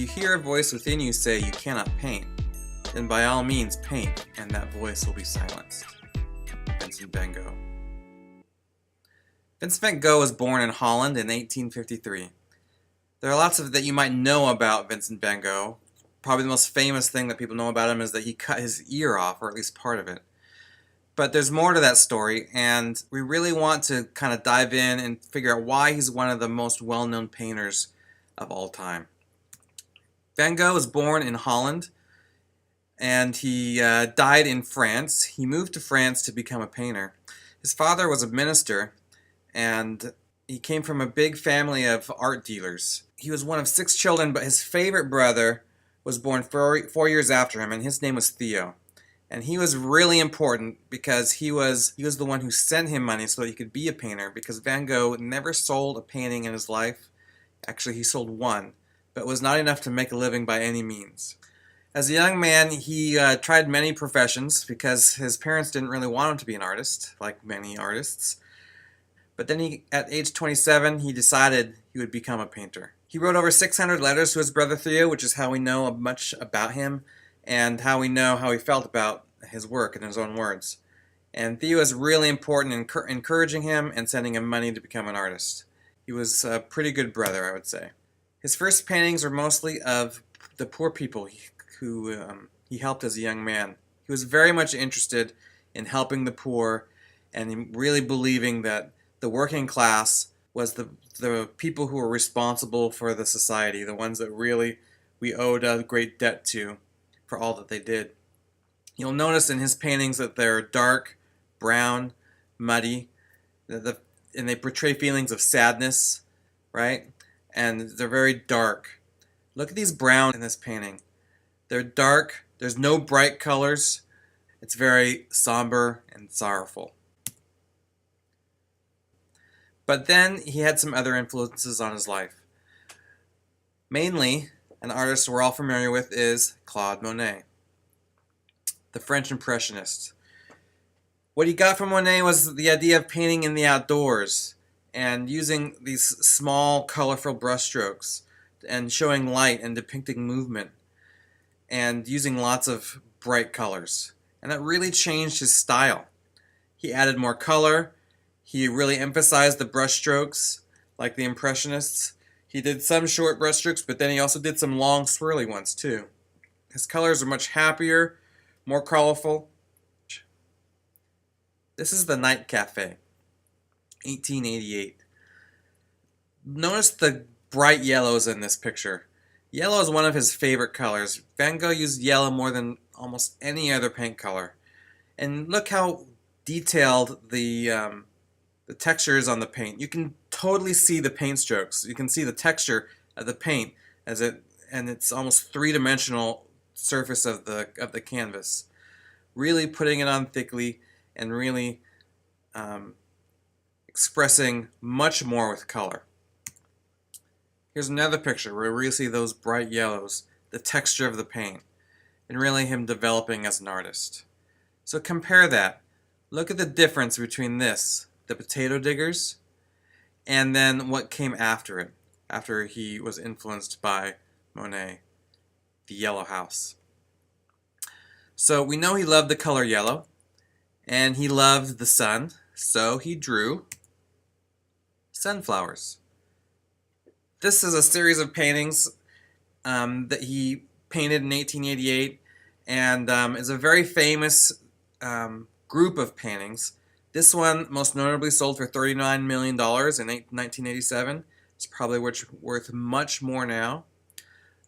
you hear a voice within you say you cannot paint, then by all means paint, and that voice will be silenced. Vincent Van Gogh. Vincent Van Gogh was born in Holland in 1853. There are lots of that you might know about Vincent Van Gogh. Probably the most famous thing that people know about him is that he cut his ear off, or at least part of it. But there's more to that story, and we really want to kind of dive in and figure out why he's one of the most well-known painters of all time. Van Gogh was born in Holland, and he died in France. He moved to France to become a painter. His father was a minister, and he came from a big family of art dealers. He was one of 6 children, but his favorite brother was born 4 years after him, and his name was Theo. And he was really important because he was the one who sent him money so that he could be a painter, because Van Gogh never sold a painting in his life. Actually, he sold one, but it was not enough to make a living by any means. As a young man, he tried many professions because his parents didn't really want him to be an artist, like many artists. But then at age 27, he decided he would become a painter. He wrote over 600 letters to his brother Theo, which is how we know much about him and how we know how he felt about his work in his own words. And Theo is really important in encouraging him and sending him money to become an artist. He was a pretty good brother, I would say. His first paintings were mostly of the poor people who he helped as a young man. He was very much interested in helping the poor and really believing that the working class was the people who were responsible for the society, the ones that really we owed a great debt to for all that they did. You'll notice in his paintings that they're dark, brown, muddy, and they portray feelings of sadness, right? And they're very dark. Look at these browns in this painting. They're dark, there's no bright colors. It's very somber and sorrowful. But then he had some other influences on his life. Mainly, an artist we're all familiar with is Claude Monet, the French Impressionist. What he got from Monet was the idea of painting in the outdoors and using these small, colorful brushstrokes and showing light and depicting movement and using lots of bright colors. And that really changed his style. He added more color. He really emphasized the brushstrokes, like the Impressionists. He did some short brushstrokes, but then he also did some long, swirly ones too. His colors are much happier, more colorful. This is the Night Café-1888. Notice the bright yellows in this picture. Yellow is one of his favorite colors. Van Gogh used yellow more than almost any other paint color. And look how detailed the texture is on the paint. You can totally see the paint strokes. You can see the texture of the paint and it's almost three-dimensional surface of the canvas. Really putting it on thickly and really expressing much more with color. Here's another picture where we really see those bright yellows, the texture of the paint, and really him developing as an artist. So compare that. Look at the difference between this, the potato diggers, and then what came after it, after he was influenced by Monet, the yellow house. So we know he loved the color yellow, and he loved the sun, so he drew sunflowers. This is a series of paintings that he painted in 1888, and is a very famous group of paintings. This one most notably sold for $39 million in 1987. It's probably worth much more now.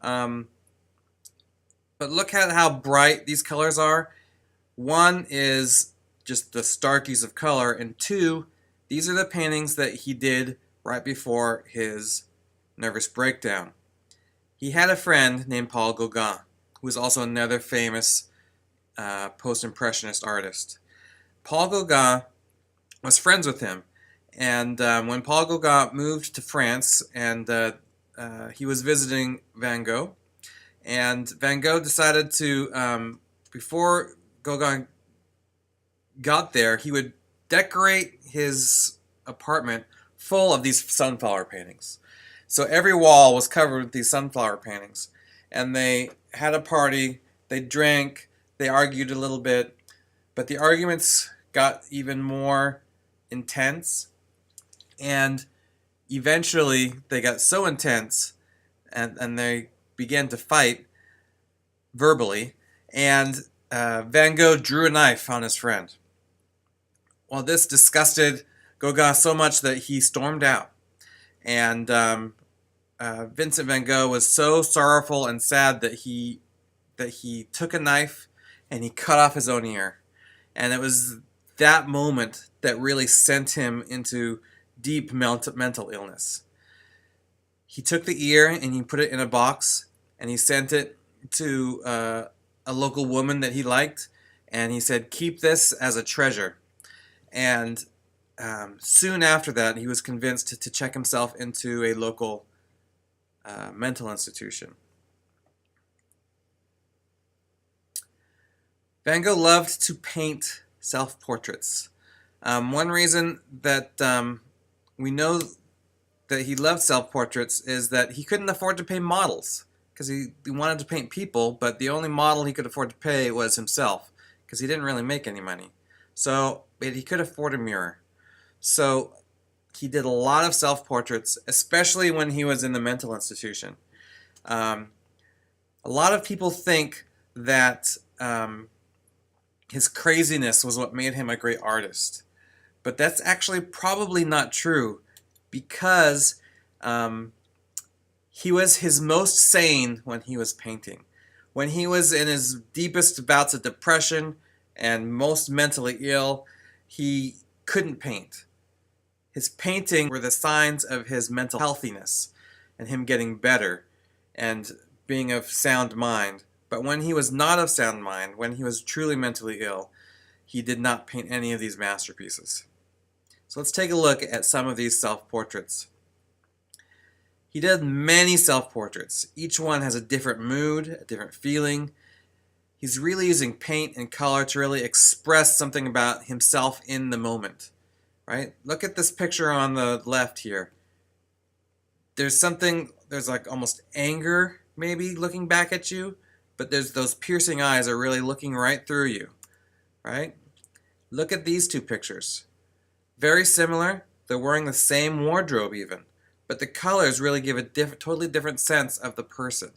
But look at how bright these colors are. One is just the starkies of color, and two, these are the paintings that he did right before his nervous breakdown. He had a friend named Paul Gauguin, who was also another famous post-impressionist artist. Paul Gauguin was friends with him, and when Paul Gauguin moved to France, and he was visiting Van Gogh, and Van Gogh decided to, before Gauguin got there, he would decorate his apartment full of these sunflower paintings. So every wall was covered with these sunflower paintings. and they had a party, they drank, they argued a little bit, but the arguments got even more intense, and eventually they got so intense and they began to fight verbally, and Van Gogh drew a knife on his friend. Well, this disgusted Gogh so much that he stormed out, and Vincent Van Gogh was so sorrowful and sad that he took a knife and he cut off his own ear. And it was that moment that really sent him into deep mental illness. He took the ear and he put it in a box and he sent it to a local woman that he liked, and he said, "Keep this as a treasure." And soon after that, he was convinced to check himself into a local mental institution. Van Gogh loved to paint self-portraits. One reason that we know that he loved self-portraits is that he couldn't afford to pay models, because he wanted to paint people, but the only model he could afford to pay was himself, because he didn't really make any money. So he could afford a mirror. So he did a lot of self-portraits, especially when he was in the mental institution. A lot of people think that his craziness was what made him a great artist. But that's actually probably not true, because he was his most sane when he was painting. When he was in his deepest bouts of depression and most mentally ill, he couldn't paint. His painting were the signs of his mental healthiness and him getting better and being of sound mind. But when he was not of sound mind, when he was truly mentally ill, he did not paint any of these masterpieces. So let's take a look at some of these self-portraits. He did many self-portraits. Each one has a different mood, a different feeling. He's really using paint and color to really express something about himself in the moment. Right? Look at this picture on the left here. There's like almost anger maybe looking back at you, but there's those piercing eyes are really looking right through you. Right? Look at these two pictures. Very similar. They're wearing the same wardrobe even, but the colors really give a totally different sense of the person.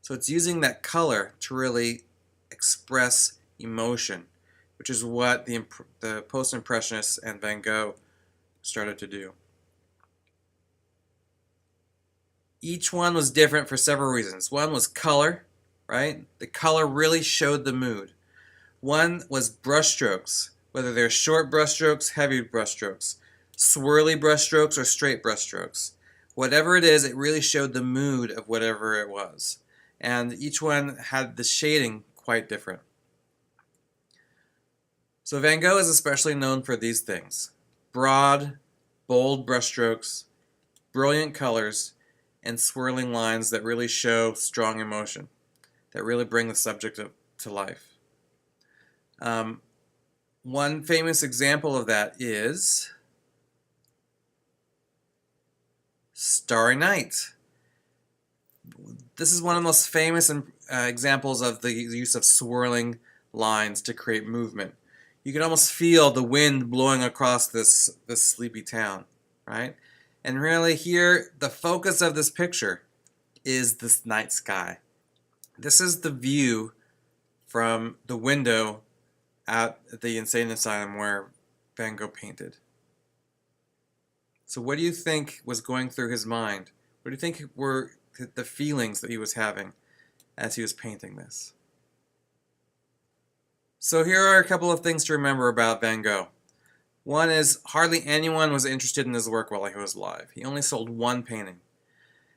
So it's using that color to really express emotion, which is what the post-impressionists and Van Gogh started to do. Each one was different for several reasons. One was color, right? The color really showed the mood. One was brushstrokes, whether they're short brushstrokes, heavy brushstrokes, swirly brushstrokes, or straight brushstrokes. Whatever it is, it really showed the mood of whatever it was. And each one had the shading quite different. So Van Gogh is especially known for these things: broad, bold brushstrokes, brilliant colors, and swirling lines that really show strong emotion, that really bring the subject to life. One famous example of that is Starry Night. This is one of the most famous examples of the use of swirling lines to create movement. You can almost feel the wind blowing across this sleepy town, right? And really here, the focus of this picture is this night sky. This is the view from the window at the insane asylum where Van Gogh painted. So what do you think was going through his mind? What do you think were the feelings that he was having as he was painting this? So here are a couple of things to remember about Van Gogh. One is hardly anyone was interested in his work while he was alive. He only sold one painting.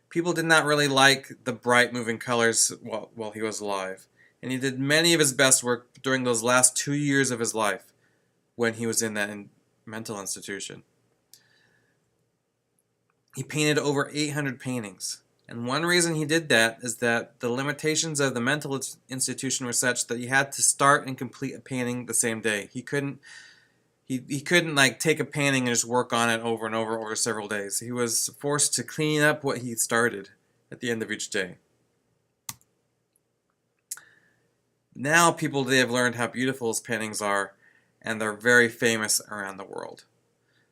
People did not really like the bright moving colors while he was alive. And he did many of his best work during those last 2 years of his life when he was in that mental institution. He painted over 800 paintings. And one reason he did that is that the limitations of the mental institution were such that he had to start and complete a painting the same day. He couldn't like take a painting and just work on it over and over several days. He was forced to clean up what he started at the end of each day. Now people today have learned how beautiful his paintings are, and they're very famous around the world.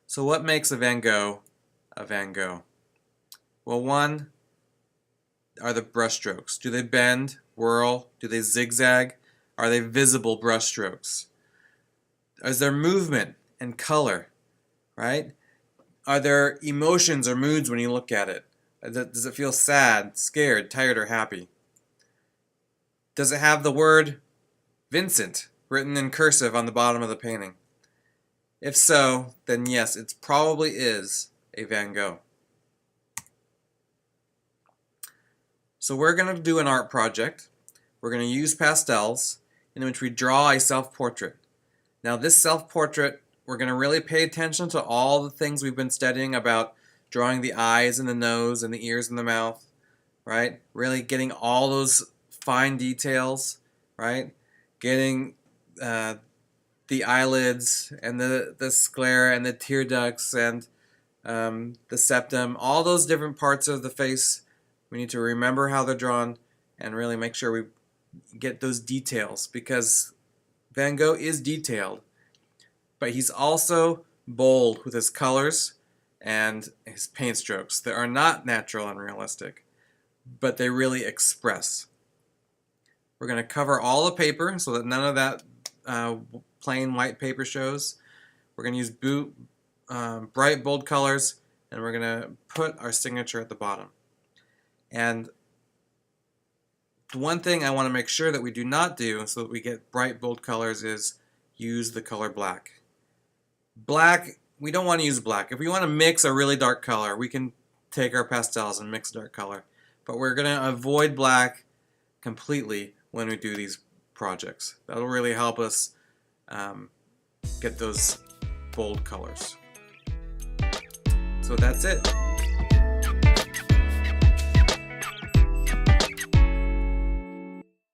So what makes a Van Gogh a Van Gogh? Well, one are the brushstrokes. Do they bend, whirl? Do they zigzag? Are they visible brushstrokes? Is there movement and color, right? Are there emotions or moods when you look at it? Does it feel sad, scared, tired, or happy? Does it have the word Vincent written in cursive on the bottom of the painting? If so, then yes, it probably is a Van Gogh. So we're going to do an art project. We're going to use pastels in which we draw a self-portrait. Now this self-portrait, we're going to really pay attention to all the things we've been studying about drawing the eyes and the nose and the ears and the mouth, right? Really getting all those fine details, right? Getting the eyelids and the sclera and the tear ducts and the septum, all those different parts of the face. We need to remember how they're drawn and really make sure we get those details, because Van Gogh is detailed, but he's also bold with his colors and his paint strokes that are not natural and realistic, but they really express. We're going to cover all the paper so that none of that plain white paper shows. We're going to use bright, bold colors, and we're going to put our signature at the bottom. And the one thing I want to make sure that we do not do so that we get bright, bold colors is use the color black. Black, we don't want to use black. If we want to mix a really dark color, we can take our pastels and mix dark color. But we're going to avoid black completely when we do these projects. That'll really help us get those bold colors. So that's it.